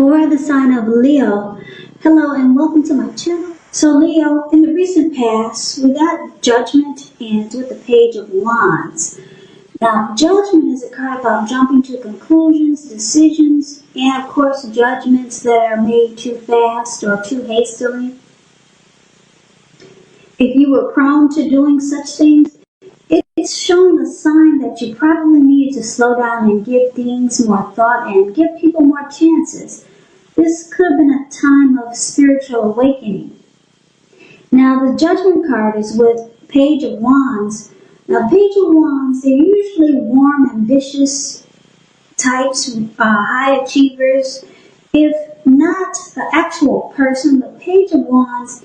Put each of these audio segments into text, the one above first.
For the sign of Leo, hello and welcome to my channel. So Leo, in the recent past, we got Judgment and it's with the Page of Wands. Now, Judgment is a card about jumping to conclusions, decisions, and of course judgments that are made too fast or too hastily. If you were prone to doing such things, it's showing a sign that you probably need to slow down and give things more thought and give people more chances. This could have been a time of spiritual awakening. Now, the Judgment card is with Page of Wands. Now, Page of Wands, they're usually warm, ambitious types, high achievers. If not the actual person, the Page of Wands,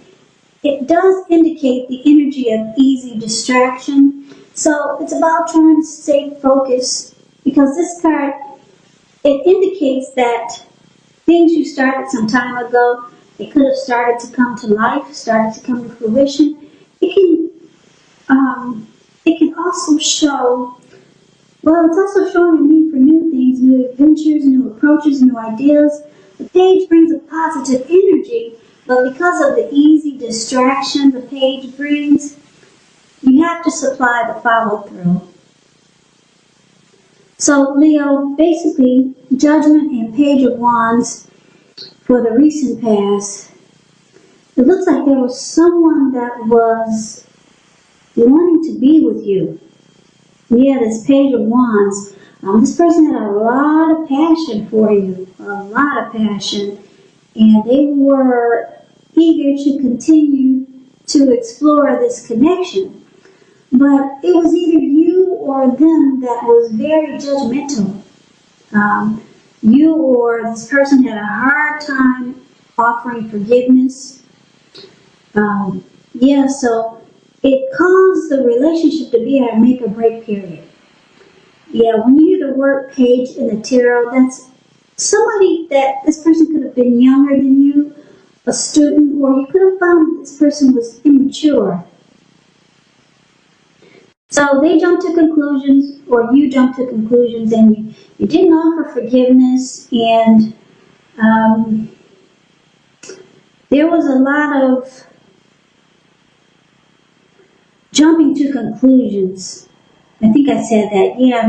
it does indicate the energy of easy distraction. So it's about trying to stay focused because this card, it indicates that things you started some time ago, they could have started to come to life, started to come to fruition. It can also show, well, it's also showing a need for new things, new adventures, new approaches, new ideas. The page brings a positive energy, but because of the easy distraction the page brings, you have to supply the follow-through. So Leo, basically, Judgment and Page of Wands for the recent past, it looks like there was someone that was wanting to be with you. Yeah, this Page of Wands, this person had a lot of passion for you, a lot of passion, and they were eager to continue to explore this connection. But it was either you or them that was very judgmental. You or this person had a hard time offering forgiveness. So it caused the relationship to be at a make or break period. Yeah, when you hear the word page in the tarot, that's somebody that this person could have been younger than you, a student, or you could have found that this person was immature. So they jumped to conclusions, or you jumped to conclusions, and you didn't offer forgiveness, and there was a lot of jumping to conclusions. I think I said that. Yeah,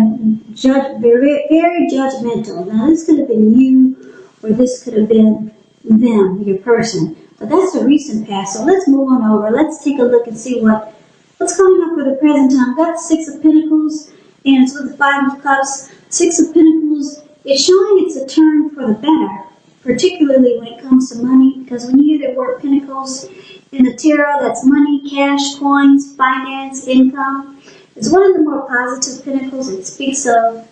very, very judgmental. Now, this could have been you, or this could have been them, your person. But that's the recent past, so let's move on over. Let's take a look and see what's coming up for the present time. I've got the Six of Pentacles, and it's with the Five of Cups. Six of Pentacles is showing it's a turn for the better, particularly when it comes to money, because when you hear the word Pentacles in the tarot, that's money, cash, coins, finance, income. It's one of the more positive Pentacles. It speaks of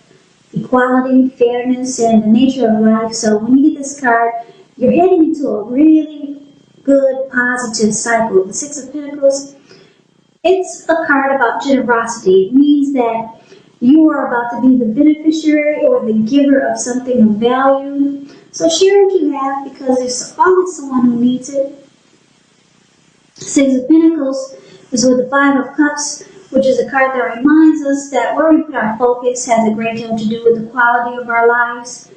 equality, fairness, and the nature of life. So when you get this card, you're heading into a really good, positive cycle. The Six of Pentacles, it's a card about generosity. It means that you are about to be the beneficiary or the giver of something of value. So share what you have because there's always someone who needs it. Six of Pentacles is with the Five of Cups, which is a card that reminds us that where we put our focus has a great deal to do with the quality of our lives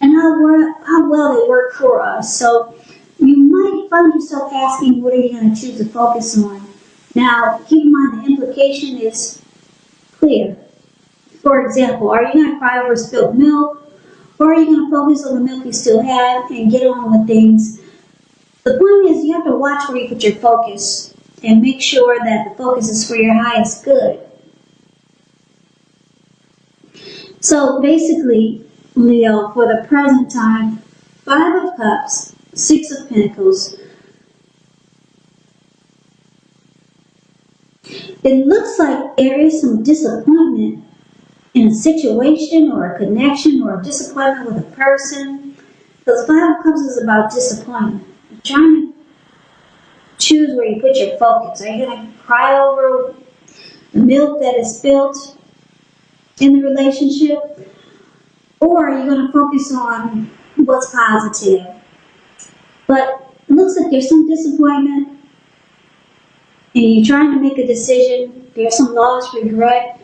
and how well they work for us. So you might find yourself asking, what are you going to choose to focus on? Now, keep in mind the implication is clear. For example, are you going to cry over spilled milk, or are you going to focus on the milk you still have and get on with things? The point is you have to watch where you put your focus and make sure that the focus is for your highest good. So basically, Leo, for the present time, Five of Cups, Six of Pentacles, it looks like there is some disappointment in a situation or a connection or a disappointment with a person. Because Five of Cups is about disappointment. You're trying to choose where you put your focus. Are you going to cry over the milk that is spilled in the relationship? Or are you going to focus on what's positive? But it looks like there's some disappointment and you're trying to make a decision. There's some loss, regret,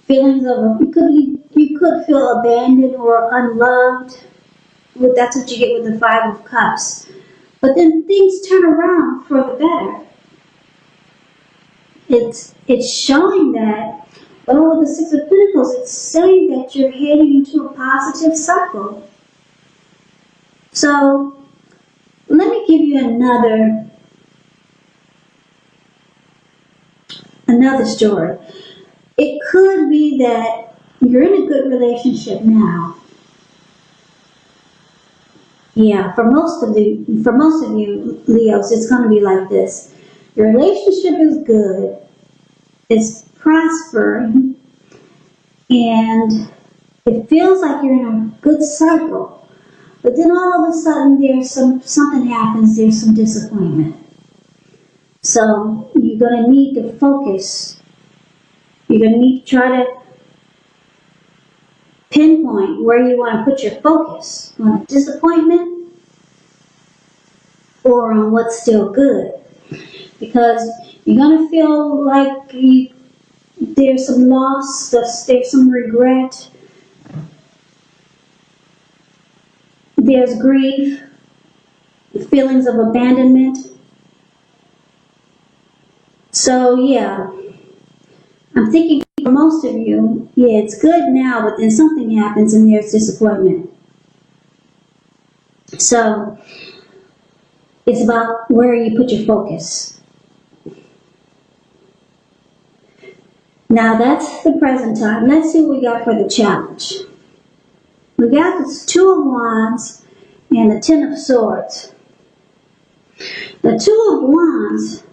feelings of you could feel abandoned or unloved. That's what you get with the Five of Cups. But then things turn around for the better. It's showing that, with the Six of Pentacles, it's saying that you're heading into a positive cycle. So, let me give you another story. It could be that you're in a good relationship now. Yeah, for most of you, Leos, it's going to be like this. Your relationship is good, it's prospering, and it feels like you're in a good cycle. But then all of a sudden, something happens. There's some disappointment. So you're going to need to focus. You're going to need to try to pinpoint where you want to put your focus, on disappointment or on what's still good. Because you're going to feel like there's some loss, there's some regret, there's grief, feelings of abandonment. So yeah, I'm thinking for most of you, yeah, it's good now, but then something happens and there's disappointment. So it's about where you put your focus. Now that's the present time. Let's see what we got for the challenge. We got this Two of Wands and the Ten of Swords. The Two of Wands,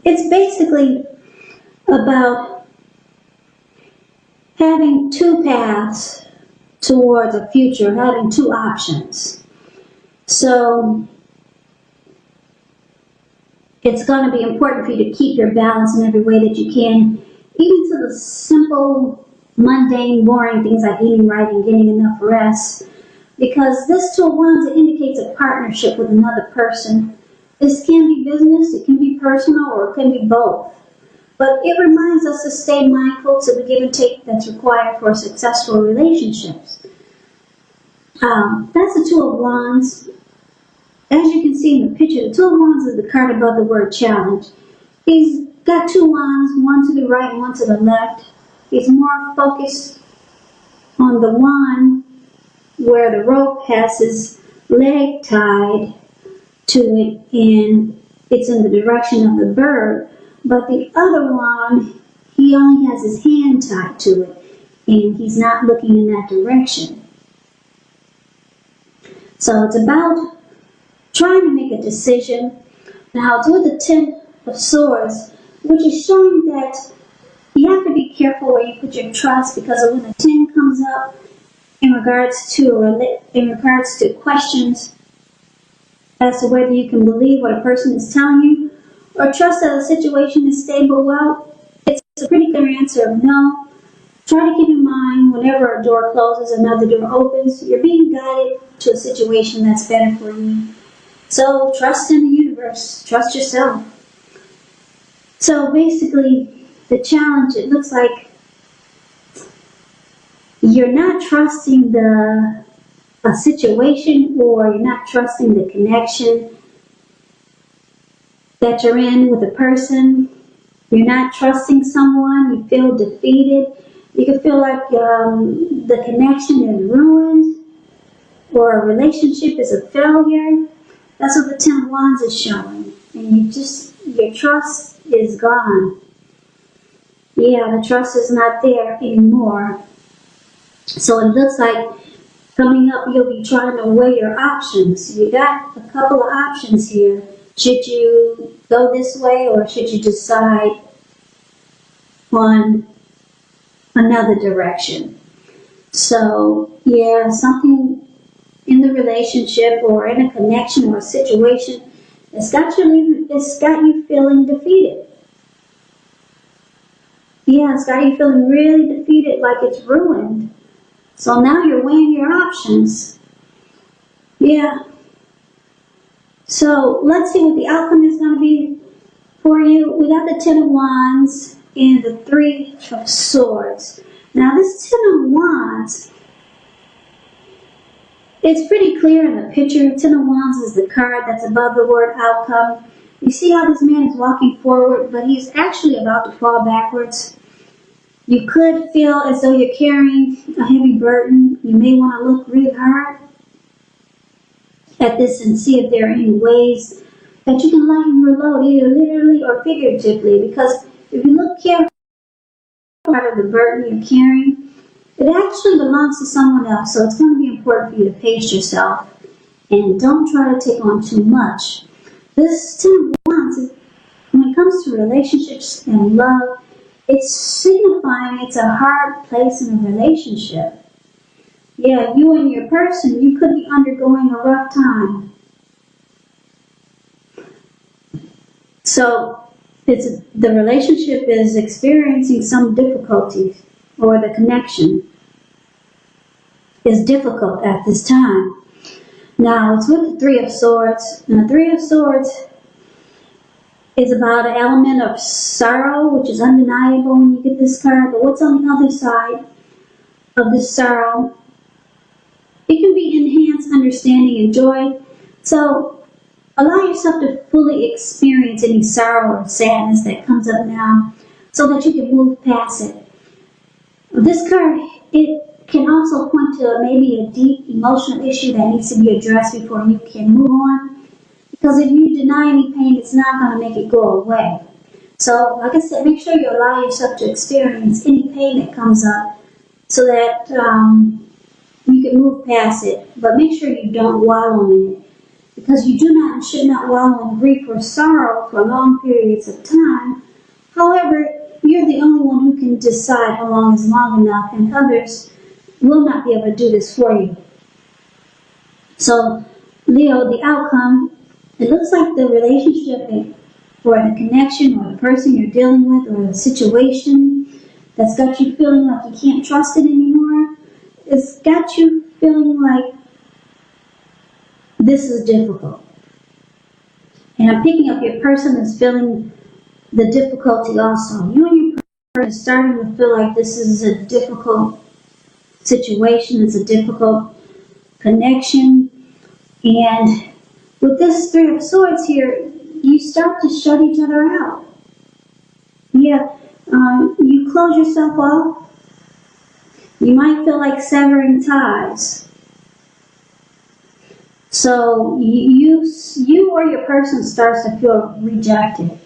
it's basically about having two paths towards a future, having two options. So it's going to be important for you to keep your balance in every way that you can, even to the simple, mundane, boring things like eating right and getting enough rest. Because this Two of Wands, it indicates a partnership with another person. This can be business, it can be personal, or it can be both. But it reminds us to stay mindful to the give and take that's required for successful relationships. That's the Two of Wands. As you can see in the picture, the Two of Wands is the card above the word challenge. He's got two wands, one to the right and one to the left. He's more focused on the one where the rope has his leg tied to it and it's in the direction of the bird. But the other one, he only has his hand tied to it and he's not looking in that direction. So it's about trying to make a decision. Now it's with the Ten of Swords, which is showing that you have to be careful where you put your trust, because when the 10 comes up in regards to questions as to whether you can believe what a person is telling you or trust that a situation is stable, well, it's a pretty clear answer of no. Try to keep in mind whenever a door closes, another door opens. You're being guided to a situation that's better for you. So trust in the universe. Trust yourself. So basically, the challenge, it looks like you're not trusting a situation, or you're not trusting the connection that you're in with a person. You're not trusting someone. You feel defeated. You can feel like the connection is ruined, or a relationship is a failure. That's what the Ten of Wands is showing. And your trust is gone. Yeah, the trust is not there anymore. So it looks like coming up, you'll be trying to weigh your options. You got a couple of options here. Should you go this way, or should you decide on another direction? So, yeah, something in the relationship or in a connection or a situation, it's got you feeling defeated. Yeah, it's got you feeling really defeated, like it's ruined. So now you're weighing your options. Yeah. So let's see what the outcome is going to be for you. We got the Ten of Wands and the Three of Swords. Now this Ten of Wands, It's pretty clear in the picture. Ten of Wands is the card that's above the word outcome. You see how this man is walking forward, but he's actually about to fall backwards. You could feel as though you're carrying a heavy burden. You may want to look really hard at this and see if there are any ways that you can lighten your load, either literally or figuratively, because if you look carefully at part of the burden you're carrying, it actually belongs to someone else, so it's going to be important for you to pace yourself and don't try to take on too much. This Ten of Wands, when it comes to relationships and love, it's signifying it's a hard place in a relationship. Yeah, you and your person, you could be undergoing a rough time. So, the relationship is experiencing some difficulties, or the connection is difficult at this time. Now, it's with the Three of Swords. Now, the Three of Swords is about an element of sorrow, which is undeniable when you get this card. But what's on the other side of this sorrow? It can be enhanced understanding and joy. So, allow yourself to fully experience any sorrow or sadness that comes up now so that you can move past it. This card, it can also point to maybe a deep emotional issue that needs to be addressed before you can move on. Because if you deny any pain, it's not going to make it go away. So, like I said, make sure you allow yourself to experience any pain that comes up so that you can move past it. But make sure you don't wallow in it. Because you do not and should not wallow in grief or sorrow for long periods of time. However, you're the only one who can decide how long is long enough, and others will not be able to do this for you. So, Leo, the outcome, it looks like the relationship or the connection or the person you're dealing with or the situation that's got you feeling like you can't trust it anymore, it's got you feeling like this is difficult. And I'm picking up your person is feeling the difficulty also. You and your person are starting to feel like this is a difficult situation, it's a difficult connection. And with this Three of Swords here, you start to shut each other out. Yeah, you close yourself off. You might feel like severing ties. So you or your person starts to feel rejected.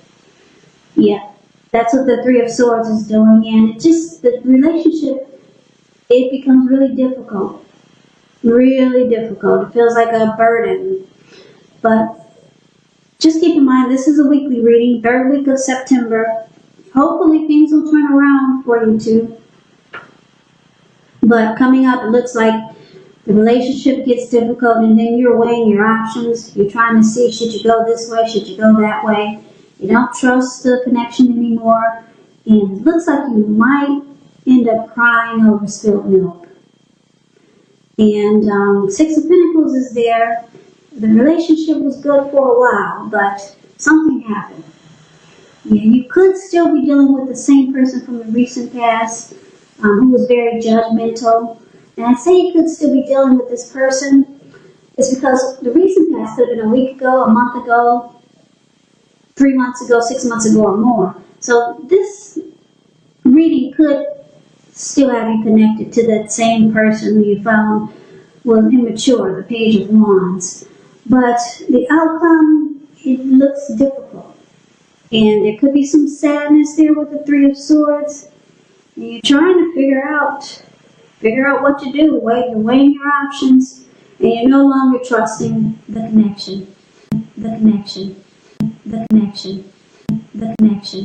Yeah, that's what the Three of Swords is doing, and it just, the relationship, it becomes really difficult. Really difficult. It feels like a burden. But just keep in mind, this is a weekly reading, 3rd week of September. Hopefully things will turn around for you too. But coming up, it looks like the relationship gets difficult, and then you're weighing your options. You're trying to see, should you go this way, should you go that way. You don't trust the connection anymore, and it looks like you might end up crying over spilled milk. And Six of Pentacles is there. The relationship was good for a while, but something happened. Yeah, you could still be dealing with the same person from the recent past who was very judgmental. And I say you could still be dealing with this person is because the recent past could have been a week ago, a month ago, 3 months ago, 6 months ago, or more. So this reading could still have you connected to that same person who you found was immature, the Page of Wands. But the outcome, it looks difficult. And there could be some sadness there with the Three of Swords. And you're trying to figure out what to do. You're weighing your options, and you're no longer trusting the connection. The connection. The connection. The connection.